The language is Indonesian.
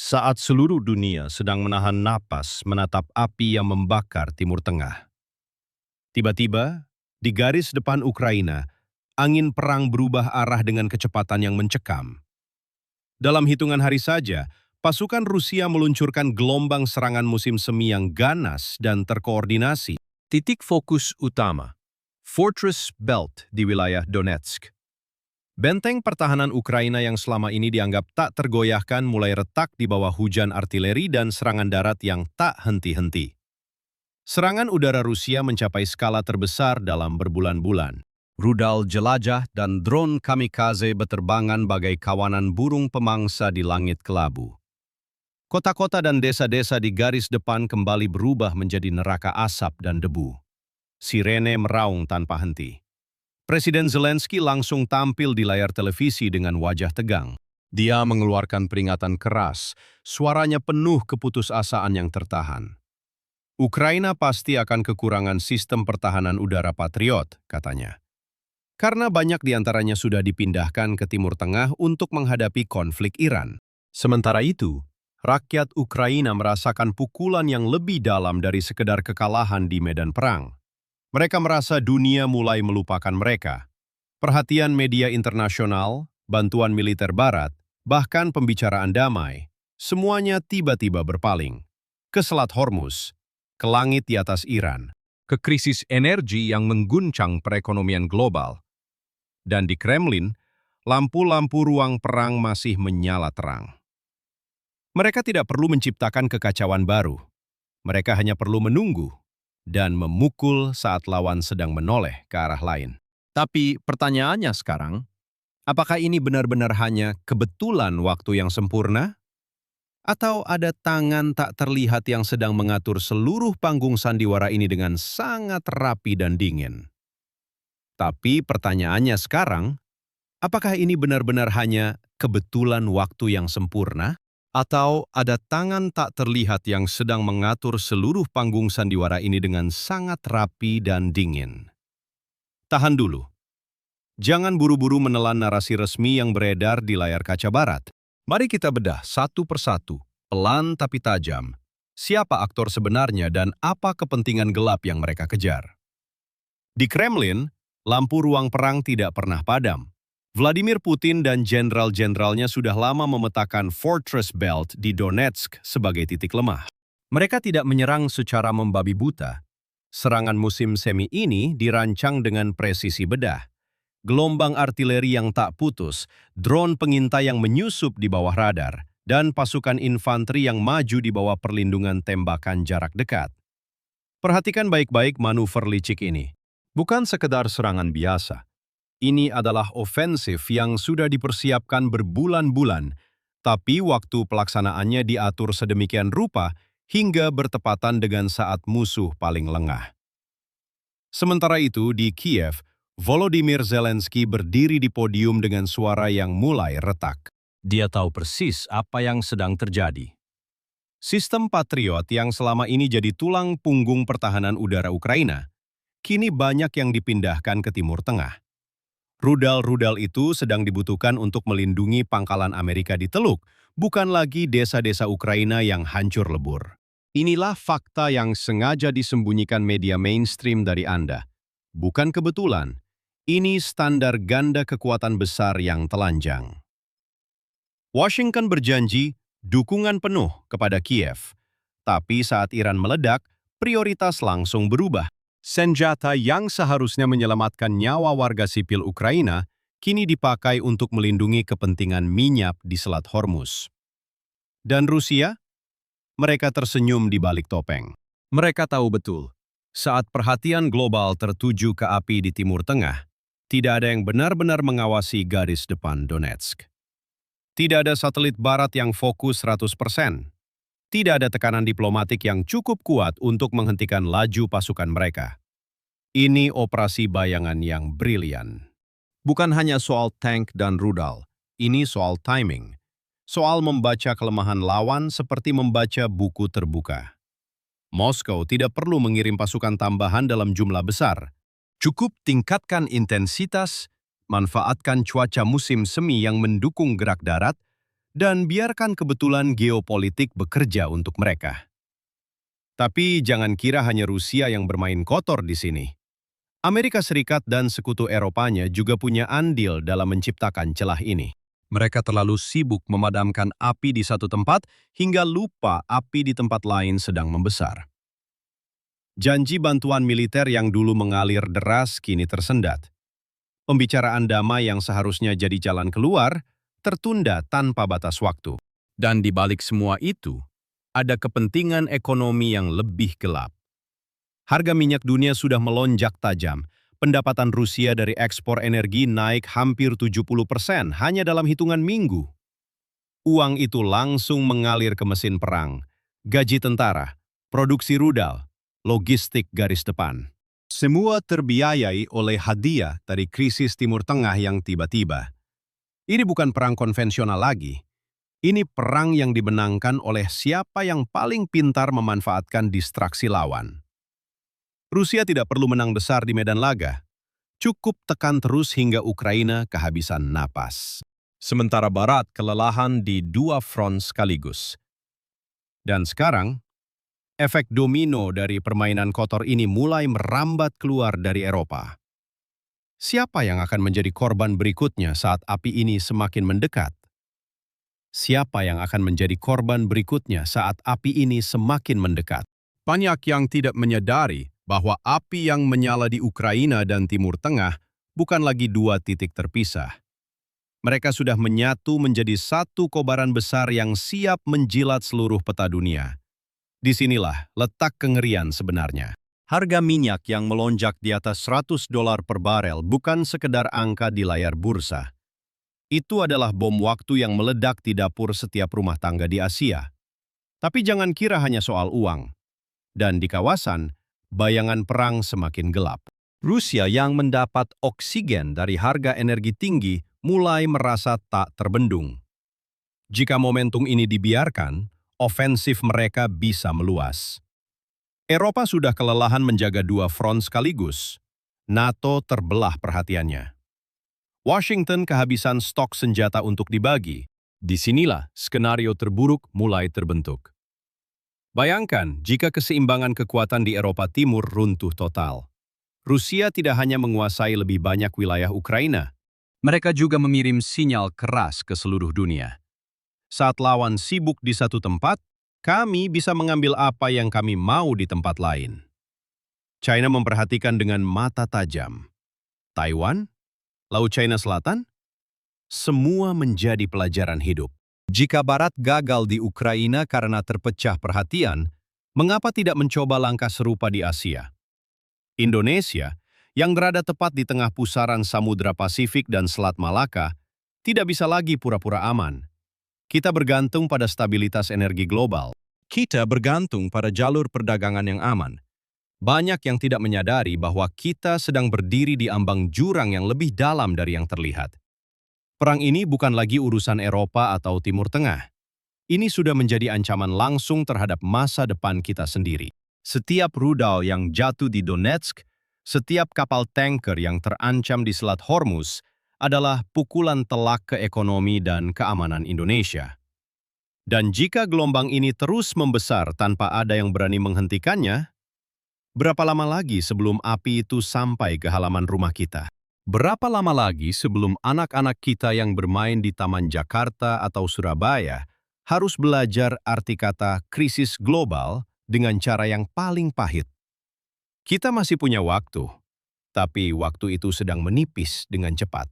Saat seluruh dunia sedang menahan napas menatap api yang membakar Timur Tengah. Tiba-tiba, di garis depan Ukraina, angin perang berubah arah dengan kecepatan yang mencekam. Dalam hitungan hari saja, pasukan Rusia meluncurkan gelombang serangan musim semi yang ganas dan terkoordinasi. Titik fokus utama, Fortress Belt di wilayah Donetsk. Benteng pertahanan Ukraina yang selama ini dianggap tak tergoyahkan mulai retak di bawah hujan artileri dan serangan darat yang tak henti-henti. Serangan udara Rusia mencapai skala terbesar dalam berbulan-bulan. Rudal jelajah dan drone kamikaze berterbangan bagai kawanan burung pemangsa di langit kelabu. Kota-kota dan desa-desa di garis depan kembali berubah menjadi neraka asap dan debu. Sirene meraung tanpa henti. Presiden Zelensky langsung tampil di layar televisi dengan wajah tegang. Dia mengeluarkan peringatan keras, suaranya penuh keputusasaan yang tertahan. Ukraina pasti akan kekurangan sistem pertahanan udara Patriot, katanya. Karena banyak di antaranya sudah dipindahkan ke Timur Tengah untuk menghadapi konflik Iran. Sementara itu, rakyat Ukraina merasakan pukulan yang lebih dalam dari sekedar kekalahan di medan perang. Mereka merasa dunia mulai melupakan mereka. Perhatian media internasional, bantuan militer barat, bahkan pembicaraan damai, semuanya tiba-tiba berpaling. Ke Selat Hormuz, ke langit di atas Iran, ke krisis energi yang mengguncang perekonomian global. Dan di Kremlin, lampu-lampu ruang perang masih menyala terang. Mereka tidak perlu menciptakan kekacauan baru. Mereka hanya perlu menunggu dan memukul saat lawan sedang menoleh ke arah lain. Tapi pertanyaannya sekarang, apakah ini benar-benar hanya kebetulan waktu yang sempurna? Atau ada tangan tak terlihat yang sedang mengatur seluruh panggung sandiwara ini dengan sangat rapi dan dingin? Tapi pertanyaannya sekarang, apakah ini benar-benar hanya kebetulan waktu yang sempurna? Atau ada tangan tak terlihat yang sedang mengatur seluruh panggung sandiwara ini dengan sangat rapi dan dingin? Tahan dulu. Jangan buru-buru menelan narasi resmi yang beredar di layar kaca barat. Mari kita bedah satu persatu, pelan tapi tajam. Siapa aktor sebenarnya dan apa kepentingan gelap yang mereka kejar? Di Kremlin, lampu ruang perang tidak pernah padam. Vladimir Putin dan jenderal-jenderalnya sudah lama memetakan Fortress Belt di Donetsk sebagai titik lemah. Mereka tidak menyerang secara membabi buta. Serangan musim semi ini dirancang dengan presisi bedah. Gelombang artileri yang tak putus, drone pengintai yang menyusup di bawah radar, dan pasukan infanteri yang maju di bawah perlindungan tembakan jarak dekat. Perhatikan baik-baik manuver licik ini. Bukan sekedar serangan biasa. Ini adalah ofensif yang sudah dipersiapkan berbulan-bulan, tapi waktu pelaksanaannya diatur sedemikian rupa hingga bertepatan dengan saat musuh paling lengah. Sementara itu, di Kiev, Volodymyr Zelensky berdiri di podium dengan suara yang mulai retak. Dia tahu persis apa yang sedang terjadi. Sistem Patriot yang selama ini jadi tulang punggung pertahanan udara Ukraina, kini banyak yang dipindahkan ke Timur Tengah. Rudal-rudal itu sedang dibutuhkan untuk melindungi pangkalan Amerika di Teluk, bukan lagi desa-desa Ukraina yang hancur lebur. Inilah fakta yang sengaja disembunyikan media mainstream dari Anda. Bukan kebetulan, ini standar ganda kekuatan besar yang telanjang. Washington berjanji dukungan penuh kepada Kiev, tapi saat Iran meledak, prioritas langsung berubah. Senjata yang seharusnya menyelamatkan nyawa warga sipil Ukraina kini dipakai untuk melindungi kepentingan minyak di Selat Hormuz. Dan Rusia? Mereka tersenyum di balik topeng. Mereka tahu betul, saat perhatian global tertuju ke api di Timur Tengah, tidak ada yang benar-benar mengawasi garis depan Donetsk. Tidak ada satelit barat yang fokus 100%. Tidak ada tekanan diplomatik yang cukup kuat untuk menghentikan laju pasukan mereka. Ini operasi bayangan yang brilian. Bukan hanya soal tank dan rudal, ini soal timing. Soal membaca kelemahan lawan seperti membaca buku terbuka. Moskow tidak perlu mengirim pasukan tambahan dalam jumlah besar. Cukup tingkatkan intensitas, manfaatkan cuaca musim semi yang mendukung gerak darat, dan biarkan kebetulan geopolitik bekerja untuk mereka. Tapi jangan kira hanya Rusia yang bermain kotor di sini. Amerika Serikat dan sekutu Eropanya juga punya andil dalam menciptakan celah ini. Mereka terlalu sibuk memadamkan api di satu tempat hingga lupa api di tempat lain sedang membesar. Janji bantuan militer yang dulu mengalir deras kini tersendat. Pembicaraan damai yang seharusnya jadi jalan keluar tertunda tanpa batas waktu. Dan di balik semua itu, ada kepentingan ekonomi yang lebih gelap. Harga minyak dunia sudah melonjak tajam. Pendapatan Rusia dari ekspor energi naik hampir 70% hanya dalam hitungan minggu. Uang itu langsung mengalir ke mesin perang, gaji tentara, produksi rudal, logistik garis depan. Semua terbiayai oleh hadiah dari krisis Timur Tengah yang tiba-tiba. Ini bukan perang konvensional lagi. Ini perang yang dimenangkan oleh siapa yang paling pintar memanfaatkan distraksi lawan. Rusia tidak perlu menang besar di medan laga. Cukup tekan terus hingga Ukraina kehabisan napas. Sementara Barat kelelahan di dua front sekaligus. Dan sekarang, efek domino dari permainan kotor ini mulai merambat keluar dari Eropa. Siapa yang akan menjadi korban berikutnya saat api ini semakin mendekat? Siapa yang akan menjadi korban berikutnya saat api ini semakin mendekat? Banyak yang tidak menyadari bahwa api yang menyala di Ukraina dan Timur Tengah bukan lagi dua titik terpisah. Mereka sudah menyatu menjadi satu kobaran besar yang siap menjilat seluruh peta dunia. Disinilah letak kengerian sebenarnya. Harga minyak yang melonjak di atas $100 per barel bukan sekedar angka di layar bursa. Itu adalah bom waktu yang meledak di dapur setiap rumah tangga di Asia. Tapi jangan kira hanya soal uang. Dan di kawasan, bayangan perang semakin gelap. Rusia yang mendapat oksigen dari harga energi tinggi mulai merasa tak terbendung. Jika momentum ini dibiarkan, ofensif mereka bisa meluas. Eropa sudah kelelahan menjaga dua front sekaligus. NATO terbelah perhatiannya. Washington kehabisan stok senjata untuk dibagi. Disinilah skenario terburuk mulai terbentuk. Bayangkan jika keseimbangan kekuatan di Eropa Timur runtuh total. Rusia tidak hanya menguasai lebih banyak wilayah Ukraina, mereka juga mengirim sinyal keras ke seluruh dunia. Saat lawan sibuk di satu tempat, kami bisa mengambil apa yang kami mau di tempat lain. China memperhatikan dengan mata tajam. Taiwan, Laut China Selatan, semua menjadi pelajaran hidup. Jika Barat gagal di Ukraina karena terpecah perhatian, mengapa tidak mencoba langkah serupa di Asia? Indonesia, yang berada tepat di tengah pusaran Samudra Pasifik dan Selat Malaka, tidak bisa lagi pura-pura aman. Kita bergantung pada stabilitas energi global. Kita bergantung pada jalur perdagangan yang aman. Banyak yang tidak menyadari bahwa kita sedang berdiri di ambang jurang yang lebih dalam dari yang terlihat. Perang ini bukan lagi urusan Eropa atau Timur Tengah. Ini sudah menjadi ancaman langsung terhadap masa depan kita sendiri. Setiap rudal yang jatuh di Donetsk, setiap kapal tanker yang terancam di Selat Hormuz adalah pukulan telak ke ekonomi dan keamanan Indonesia. Dan jika gelombang ini terus membesar tanpa ada yang berani menghentikannya, berapa lama lagi sebelum api itu sampai ke halaman rumah kita? Berapa lama lagi sebelum anak-anak kita yang bermain di Taman Jakarta atau Surabaya harus belajar arti kata krisis global dengan cara yang paling pahit? Kita masih punya waktu, tapi waktu itu sedang menipis dengan cepat.